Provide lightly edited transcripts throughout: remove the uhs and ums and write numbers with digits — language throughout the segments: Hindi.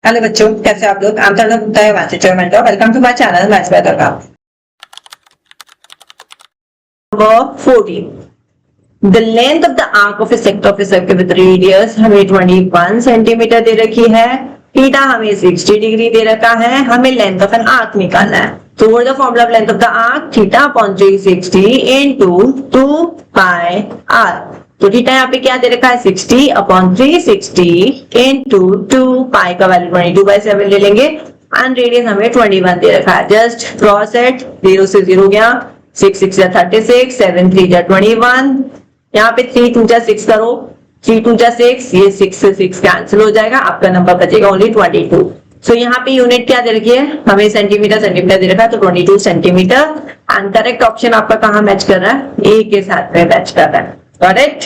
हेलो बच्चों, कैसे आप लोग? I'm Tarun Gupta, your math teacher mentor. Welcome to my channel, Maths by Tarun. Number 14. The length of the arc of a sector of a circle with radius हमें 21 सेंटीमीटर दे रखी है, थीटा हमें 60 डिग्री दे रखा है, हमें लेंथ ऑफ एन आर्क निकालना है. So what is the formula of length of the arc? Theta upon 360 into 2 pi r. तो थीटा यहाँ पे क्या दे रखा है 60 अपॉन 360 इंटू 2 पाई का वैल्यू 22/7 ले लेंगे एंड रेडियस हमें 21 दे रखा है. जस्ट क्रॉस एट 0 से 0 गया, 6 6 जा 36, 7 3 जा 21, यहाँ पे 3 2 जा 6 करो, 3 2 जा 6, ये 6 से 6 कैंसिल हो जाएगा, आपका नंबर बचेगा ओनली 22. सो यहाँ पे यूनिट क्या दे रखी है हमें सेंटीमीटर दे रखा है, तो 22 सेंटीमीटर एंड करेक्ट ऑप्शन आपका कहाँ मैच कर रहा है? ए के साथ में मैच कर रहा है. Correct?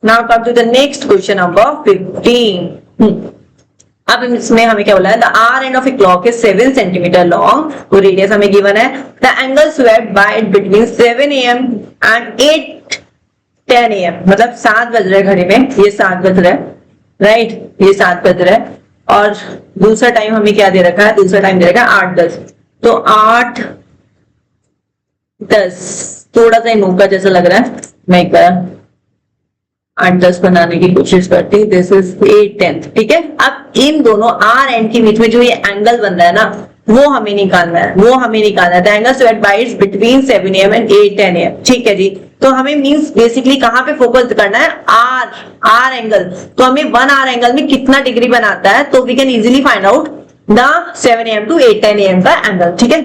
Now come to the next question number 15. अब इसमें हमें क्या बोला है? The R end of a clock is 7 centimeter long. वो रेडियस हमें गिवन है. The angle swept by it between 7 AM and 8:10 AM. मतलब 7 बज रहे घड़ी में, ये 7 बज रहा है, राइट? ये 7 बज रहा है और दूसरा टाइम हमें क्या दे रखा है? दूसरा टाइम दे रखा है 8:10. तो 8:10 थोड़ा सा नोका जैसा लग रहा है, मैं एक बार 8:10 बनाने की कोशिश करती हूँ. This is 8:10. ठीक है, अब इन दोनों आर एंड के बीच में जो ये एंगल बन रहा है ना, वो हमें निकालना है. The angle sweat bye it's between 7 AM and 8:10 AM. ठीक है जी, तो हमें मींस बेसिकली कहाँ पे फोकस करना है? R angle. तो हमें 1 आर एंगल में कितना डिग्री बनाता है, तो we can easily find out the 7 AM to 8:10 AM का एंगल. ठीक है,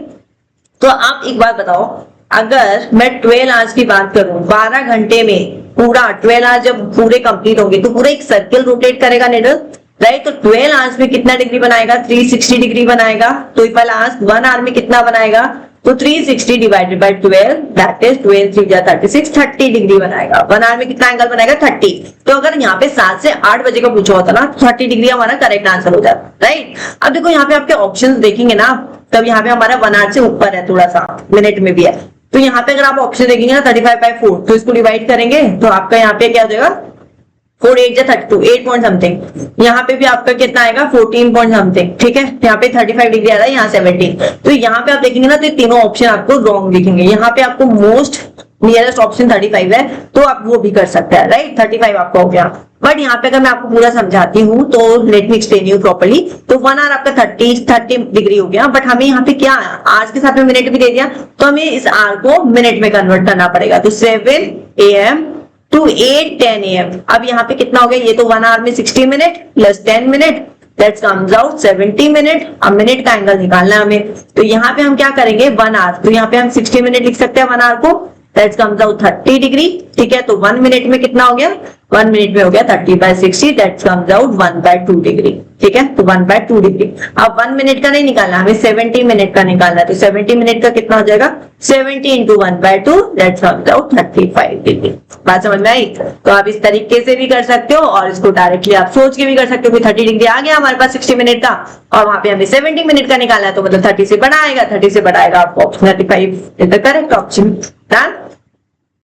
तो आप एक बात बताओ, अगर मैं 12 आवर्स की बात करूं, 12 घंटे में पूरा 12 आवर्स जब पूरे कंप्लीट होंगे तो पूरा एक सर्कल रोटेट करेगा निडल, राइट? तो 12 आवर्स में कितना डिग्री बनाएगा? 360 डिग्री बनाएगा. तो इफ आई आस्क 1 आवर में कितना बनाएगा, तो 360 डिवाइडेड बाय 12, दैट इज 12 3 जा 36, 30 डिग्री बनाएगा. 1 आवर में कितना एंगल बनाएगा? 30. तो अगर यहाँ पे 7 से 8 बजे का पूछा होता ना, 30 डिग्री हमारा करेक्ट आंसर हो जाता, राइट? अब देखो यहाँ पे आपके ऑप्शंस देखेंगे ना, तब यहाँ पे हमारा 1 आवर से ऊपर है, थोड़ा सा मिनट में भी है. तो यहाँ पे अगर आप ऑप्शन देखेंगे ना 35/4, तो इसको डिवाइड करेंगे तो आपका यहाँ पे क्या हो जाएगा? 4 8 जा 32, 8 पॉइंट समथिंग. यहाँ पे भी आपका कितना आएगा? 14 पॉइंट समथिंग. ठीक है, यहाँ पे 35 डिग्री आ रहा है, यहाँ 17. तो यहाँ पे आप देखेंगे ना, तो तीनों ऑप्शन आपको रॉन्ग दिखेंगे. यहाँ पे आपको मोस्ट नियरेस्ट ऑप्शन 35 है, तो आप वो भी कर सकते हैं, राइट? 35 आपका हो गया. बट यहाँ पे अगर मैं आपको पूरा समझाती हूँ तो let me explain you properly. तो 1 आवर आपका 30 डिग्री हो गया, बट हमें यहाँ पे क्या आवर्स के साथ में मिनट भी दे दिया, तो हमें इस आवर को मिनट में कन्वर्ट करना पड़ेगा. तो 7 AM टू 8:10 AM. अब यहाँ पे कितना हो गया? ये तो 1 आवर में 60 minute plus 10 minute, that comes out 70 minute. अब मिनट का एंगल निकालना है हमें, तो यहाँ पे हम क्या करेंगे? 1 आवर, तो यहाँ पे हम 60 मिनट लिख सकते हैं 1 आवर को, दैट कम्स आउट 30 डिग्री. ठीक है, तो 1 मिनट में कितना हो गया? 1 मिनट में हो गया 30/60, दैट कम्स आउट 1/2 डिग्री. ठीक है, तो 1/2 डिग्री. अब 1 मिनट का नहीं निकालना, हमें 70 मिनट का निकालना है. तो 70 मिनट का कितना हो जाएगा? 70 into 1/2, that comes out 35 degree. बात समझ में आई? तो आप इस तरीके से भी कर सकते हो और इसको डायरेक्टली आप सोच के भी कर सकते हो कि 30 डिग्री आ गया हमारे पास 60 मिनट का, और वहां पे हमें 70 मिनट का निकालना है, तो मतलब 30 से बढ़ाएगा, 30 से बढ़ाएगा आपको option 35 is the correct option. Done.